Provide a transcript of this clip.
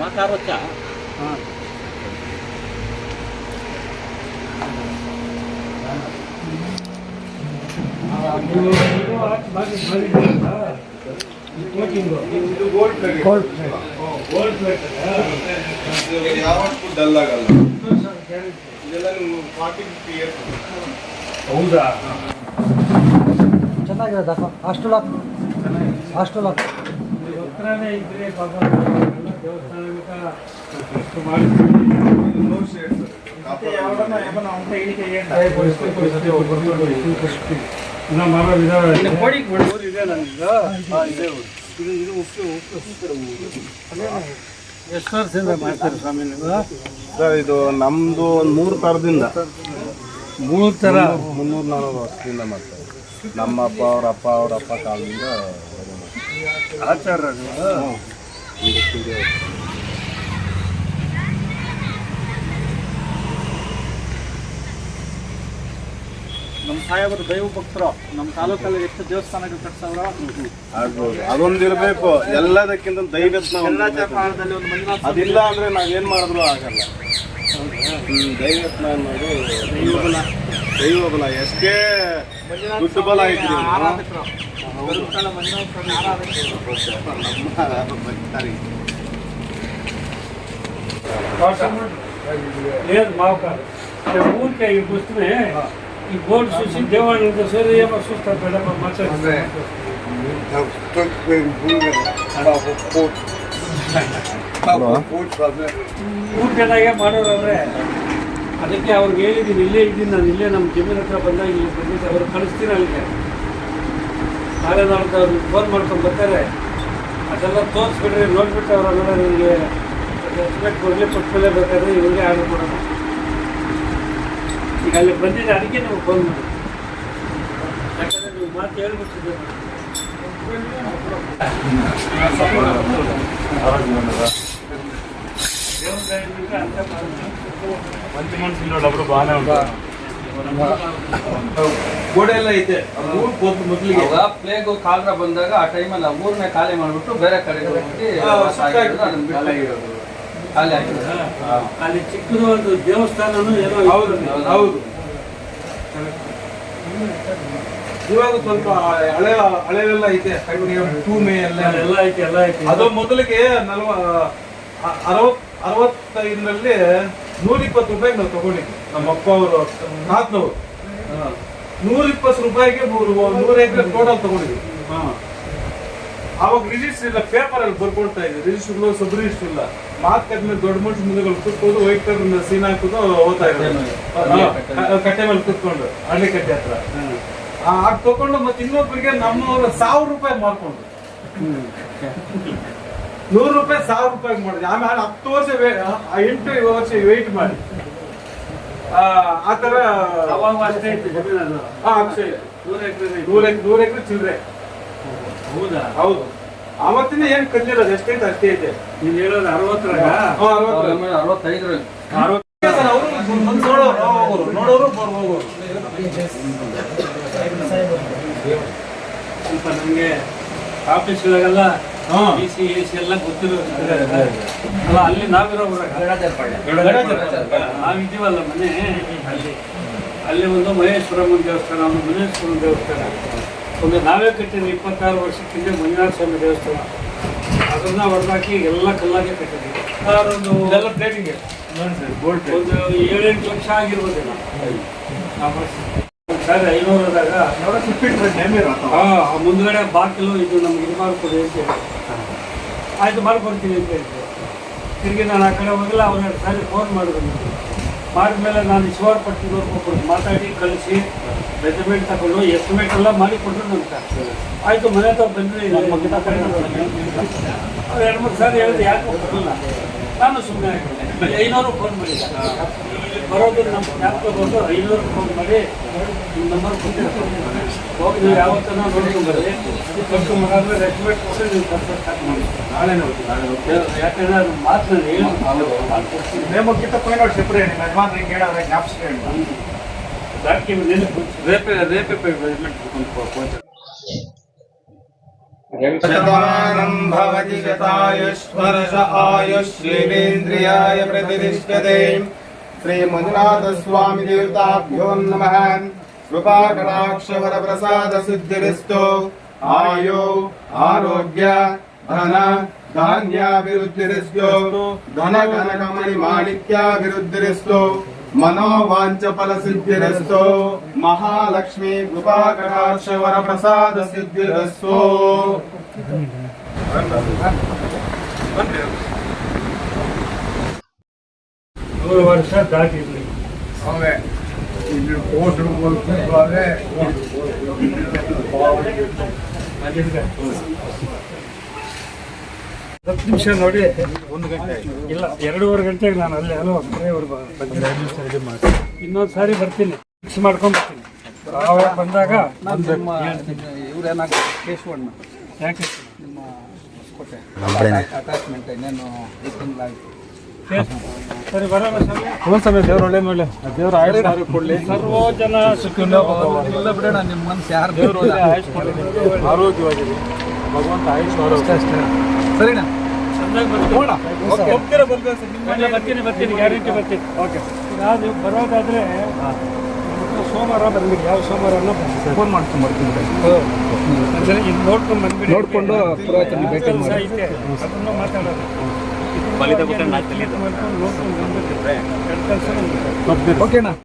ಮಾತಾಡೋಚ್ಚ ಯಾವತ್ತೂ ಡಲ್ ಆಗಲ್ಲ. ಇದೆಲ್ಲ 40-50 ಇಯರ್ಸ್. ಹೌದಾ? ಚೆನ್ನಾಗಿದೆ ಹಾಸ್ಟೆಲ್ ಹಾಸ್ಟೆಲ್ ಹತ್ರನೇ ಇದ್ರೆ ಎಷ್ಟು ವರ್ಷದಿಂದ ಮಾಡ್ತಾರೆ ಸ್ವಾಮಿ ನೀವು? ಸರ್ ಇದು ನಮ್ದು 3 ಥರದಿಂದ 3 ಥರ 300-400 ವರ್ಷದಿಂದ ಮಾಡ್ತಾರೆ. ನಮ್ಮ ಅಪ್ಪ ಅವ್ರ ಅಪ್ಪ ಕಾಲದಿಂದ ಆಚಾರ ನಮ್ಮ ಸಾಹೇಬರು ದೈವ ಭಕ್ತರು. ನಮ್ಮ ತಾಲೂಕಲ್ಲಿ ಎಷ್ಟು ದೇವಸ್ಥಾನಗಳು ಕಟ್ಸವ್ರ ಆಗ್ಬೋದು. ಅದೊಂದಿರಬೇಕು. ಎಲ್ಲದಕ್ಕಿಂತ ದೈವತ್ನ ಅದಿಲ್ಲ ಅಂದ್ರೆ ನಾವೇನ್ ಮಾಡಿದ್ರು ಆಗಲ್ಲ. ದೈವತ್ನ ಅನ್ನೋದು ದೈವ ಬಲ. ಎಷ್ಟೇ ದುಡ್ಡು ಬಲ ಐತಿ ऊर के उसमें गोल सुशी देवानंद सर ये सुस्ता पड़ा मचा ಊಟದಾಗೆ ಮಾಡೋರವ್ರೆ. ಅದಕ್ಕೆ ಅವ್ರಿಗೆ ಹೇಳಿದ್ದೀನಿ, ಇಲ್ಲೇ ಇದ್ದೀನಿ ನಾನು, ಇಲ್ಲೇ ನಮ್ಮ ಜಮೀನ್ ಹತ್ರ ಬಂದಾಗ ಇಲ್ಲಿ ಬಂದಿದ್ದೆ. ಅವ್ರು ಕಳಿಸ್ತೀನಿ ಅಲ್ಲಿಗೆ. ನಾಳೆ ನಾಡ್ದು ಅವ್ರಿಗೆ ಫೋನ್ ಮಾಡ್ಕೊಂಡು ಬರ್ತಾರೆ. ಅದೆಲ್ಲ ತೋರಿಸ್ಬಿಟ್ರೆ ನೋಡ್ಬಿಟ್ಟು ಅವರೆಲ್ಲ ನನಗೆ ರೆಸ್ಪೆಕ್ಟ್ ಕೊಡಲಿ ಕೊಟ್ಮೇಲೆ ಬೇಕಾದ್ರೆ ಇವ್ರಿಗೆ ಆರ್ಡರ್ ಕೊಡೋಣ. ಈಗ ಅಲ್ಲಿ ಬಂದಿದ್ದೆ, ಅದಕ್ಕೆ ನೀವು ಫೋನ್ ಮಾಡಿ. ಯಾಕಂದರೆ ನೀವು ಮಾತು ಹೇಳ್ಬಿಟ್ಟಿದ್ದೆ. ಮಂచి ಮನಸ್ಸಿಲ್ಲ ಒಬ್ರು ಬಾನೇ ಉಂಟು. ಗೋಡೆ ಎಲ್ಲ ಐತೆ. ಮೊದಲಿಗೆ ಪ್ಲೇಗ್ ಕಾಲರ ಬಂದಾಗ ಆ ಟೈಮಲ್ಲಿ ಊರನ್ನೇ ಖಾಲಿ ಮಾಡಿಬಿಟ್ಟು ಬೇರೆ ಕಡೆ ಅಲ್ಲಿ ಚಿಕ್ಕದು ಒಂದು ದೇವಸ್ಥಾನನೂ ಏನೋ. ಹೌದು ಹೌದು. ಇವಾಗ ಸ್ವಲ್ಪ ಹಳೆವೆಲ್ಲ ಐತೆ. ಟೂಮೆ ಎಲ್ಲ ಐತಿ, ಎಲ್ಲ ಐತಿ. ಅದು ಮೊದಲಿಗೆ 65ರಲ್ಲಿ 120 ರೂಪಾಯಿಗೆ ನಾವು ತಗೊಂಡಿದ್ವಿ. ನಮ್ಮ ಅಪ್ಪ ಅವರು ನಾಲ್ಕನವರು 120 ರೂಪಾಯಿಗೆ 100 ಎಕರೆ ಟೋಟಲ್ ತಗೊಂಡಿದ್ವಿ. ಅವಾಗ ರಿಜಿಸ್ಟರ್ ಇಲ್ಲ, ಪೇಪರ್ ಅಲ್ಲಿ ಬರ್ಕೊಳ್ತಾ ಇದ್ವಿ. ರಿಜಿಸ್ಟರ್ಗಳು ಸಬ್ ರಿಜಿಸ್ಟರ್ ಇಲ್ಲ. ಮಾತು ಕಟ್ಟಿದ್ಮೇಲೆ ದೊಡ್ಡ ಮನುಷ್ಯ ಮುಂದೆಗಳು ಕುತ್ಕೊಂಡು ವೈಟ್ ಕಲರ್ ಸೀನ್ ಹಾಕೋದು ಹೋಗ್ತಾ ಇದ್ರು. ಕಟ್ಟೆ ಮೇಲೆ ಕುತ್ಕೊಂಡು ಹಳ್ಳಿ ಕಟ್ಟೆ ಹತ್ರ ಆಗ ತಗೊಂಡು ಮತ್ತೆ ಇನ್ನೊಬ್ಬರಿಗೆ ನಮ್ಮವ್ರ 1000 ರೂಪಾಯಿ ಮಾರ್ಕೊಂಡು 100 ರೂಪಾಯಿ 1000 ರೂಪಾಯಿ ಮಾಡಿದ್ವಿ. ಆಮೇಲೆ 10 ವರ್ಷ 8 ವರ್ಷ ವೆಯ್ಟ್ ಮಾಡಿ ಆತರ ಅಷ್ಟೇ ಇತ್ತು ಜಮೀನು. ಅದು ಅಕ್ಷಯ 100 ಎಕರೆ ಚಿಲ್ಲರೆ. ಹೌದಾ? ಹೌದು. ಅವತ್ತಿನ ಏನ್ ಕಲ್ಲಿರೋದು ಎಷ್ಟೈತೆ ಅಷ್ಟೇ ಐತೆ. ನೀನ್ ಹೇಳೋದು 60ರಾಗ? 65 ನೋಡೋರು ಹೋಗೋರು. ಸ್ವಲ್ಪ ನಮ್ಗೆ ಆಫೀಸ್ಗಳಿಗೆಲ್ಲ BC AC ಎಲ್ಲ ಗೊತ್ತಿರೋದು ಅಲ್ಲ. ಅಲ್ಲಿ ನಾವಿರೋ ನಾವಿದ್ದೀವಲ್ಲ ಮನೆ, ಅಲ್ಲಿ ಒಂದು ಮಹೇಶ್ವರಮ್ಮನ ದೇವಸ್ಥಾನ, ಒಂದು ಮುನೇಶ್ವರನ ದೇವಸ್ಥಾನ, ಒಂದು ನಾವೇ ಕಟ್ಟಿದ್ವಿ 26 ವರ್ಷಕ್ಕಿಂತ ಮಂಜುನಾಥ ಸ್ವಾಮಿ ದೇವಸ್ಥಾನ. ಅದನ್ನ ಹೊಡೆದಾಕಿ ಎಲ್ಲ ಕಲ್ಲಾಗೆ ಕಟ್ಟಿದ್ವಿ. ಒಂದು ಪ್ಲೇಟಿಂಗ್ ಒಂದು 7-8 ಲಕ್ಷ ಆಗಿರ್ಬೋದೇನೋ. ಸರ್ 500ದಾಗ ಮುಂದ್ಗಡೆ ಬಾಗಿಲು ಇದು ನಮ್ಗೆ ಇದು ಮಾಡ್ಕೊಡಿ ಅಂತ ಹೇಳಿ. ಆಯ್ತು ಮಾಡ್ಕೊಡ್ತೀನಿ ಅಂತ ಹೇಳ್ತೀವಿ. ತಿರುಗಿ ನಾನು ಆ ಕಡೆ ಹೋಗಿಲ್ಲ. ಅವ್ರು ಸಾರಿ ಫೋನ್ ಮಾಡಿದ್ರು. ಮಾಡಿದ್ಮೇಲೆ ನಾನು ಶಿವಾರಪಟ್ಟಣದವ್ರಿಗೆ ಹೋಗ್ಬಿಟ್ಟು ಮಾತಾಡಿ ಕಳಿಸಿ ಮೆಜರ್ಮೆಂಟ್ ತಗೊಂಡು ಎಸ್ಟಿಮೇಟ್ ಎಲ್ಲ ಮಾಡಿ ಕೊಟ್ಟರು ಅಂತ. ಆಯಿತು ಮನೆ ಹತ್ರ ಬಂದರೆ 2-3 ಸಾರಿ ಹೇಳಿದೆ, ಯಾಕೆ ಬರಲ್ಲ. ನಾನು ಸುಮ್ಮನೆ ಆಗಿದ್ದೆ. 500 ಫೋನ್ ಮಾಡಿದ್ದೆ. ಬರೋದು ನಮ್ಮ ಜ್ಞಾಪಕ ಬಂದು 500 ಫೋನ್ ಮಾಡಿ ನಿಮ್ಮ ನಂಬರ್ ಕೊಟ್ಟಿರ್ತೀನಿ, ಹೋಗಿ ನೀವು ಯಾವತ್ತೂ ನೋಡ್ಕೊಂಡ್ಬರ್ರಿ. ಅದಕ್ಕೆ ಮಗಾದ್ರೆ ಎಸ್ಟಿಮೇಟ್ ಕೊಟ್ಟು ನೀವು ಕನ್ಸಲ್ಟ್ ಸ್ಟಾರ್ಟ್ ಮಾಡಿ. ನಾಳೆ ಯಾಕಂದರೆ ಅದು ಮಾತನಾಡಿ ಹೇಳಿ ಮಾಡ್ಕೊಡ್ತೀನಿ. ನೇಮಕ್ಕಿಂತ ಪೈನೋಟ್ ಸೆಪ್ರೇಟ್ ನಿಮ್ಮ ಯಜಮಾನ್ರು ಹಿಂಗೆ ಹೇಳೋದ್ರೆ ಜ್ಞಾಪಿಸಿ ರೇಪೆ ಪೇಮೆಂಟ್ शतमानं भवति शतायुष्वर्ष आयुष्येवेन्द्रियाय प्रतिष्ठते। श्रीमंजुनाथस्वामी देवताभ्यो नमः। कृपाकटाक्षवरप्रसाद सिद्धिरिस्तु। आयो आरोग्य धन धान्याभिवृद्धिरिस्तु। धन कनकमणि माणिक्याभिवृद्धिरिस्तु। मनोवांच फल सिद्धिरस्तु। महालक्ष्मी कृपा कटाक्ष वर प्रसाद सिद्धिरस्तु। 100 ವರ್ಷ ದಾಟಿರ್ಲಿ. ಹತ್ತು ನಿಮಿಷ ನೋಡಿ, 1 ಗಂಟೆ ಇಲ್ಲ 2.5 ಗಂಟೆಗೆ ನಾನು ಅಲ್ಲಿ ಅಲ್ವ ಮನೆಯವ್ರಿಗೆ ಇನ್ನೊಂದು ಸಾರಿ ಬರ್ತೀನಿ, ಫಿಕ್ಸ್ ಮಾಡ್ಕೊಂಡು ಬರ್ತೀನಿ. ಆವಾಗ ಬಂದಾಗ ಇವ್ರೇನಾಗ ಕೇಶವಣ್ಣ ಯಾಕೆ ನಿಮ್ಮ ಹೊಸಕೋಟೆ ಅಟ್ಯಾಚ್ಮೆಂಟ್ ಇನ್ನೇನು 5 ತಿಂಗಳಾಯ್ತು. ಸರಿ ಬರೋಣ ಸ್ವಾಮಿ. ಸಮಯ ದೇವ್ರ ಒಳ್ಳೆ ಮೇಲೆ ದೇವ್ರ ಆಯುಷ್ಯ ಕೊಡ್ಲಿ. ಸರ್ವೋ ಜನ ಸುಖಿನೋ ಭವಂತು. ಇಲ್ಲ ಬಿಡೋಣ, ನಿಮ್ಮ ಮನಸ್ಸು ಯಾರು ದೇವ್ರ ಒಳ್ಳೆ ಆಯುಷ್ ಕೊಡ್ಲಿ, ಆರೋಗ್ಯವಾಗಿದೆ ಭಗವಂತ ಆಯುಷ್ ಆರೋಗ್ಯ. ಸರಿನಾ? ಸಂದಾಗ ಬರ್ತೀನಿ ಗ್ಯಾರಂಟಿ ಬರ್ತೀನಿ. ಓಕೆ, ನೀವು ಬರೋದಾದ್ರೆ ಸೋಮವಾರ ಬಂದ್ಬಿಡಿ. ಯಾವ ಸೋಮವಾರನೂ ಫೋನ್ ಮಾಡ್ಕೊಂಡು ಬರ್ತೀನಿ. ಅಂದರೆ ಇದು ನೋಡ್ಕೊಂಡು ಬಂದ್ಬಿಡಿ. ನೋಡ್ಕೊಂಡು ಪುರೋಹಿತರನ್ನ ಭೇಟಿ ಮಾಡಿ. ಕೆಲಸ ಐತೆ, ಅದನ್ನು ಮಾತಾಡೋದು. ನೋಡ್ಕೊಂಡು ಬಂದ್ಬಿಟ್ರೆ ಕೆಲಸ ಓಕೆನಾ?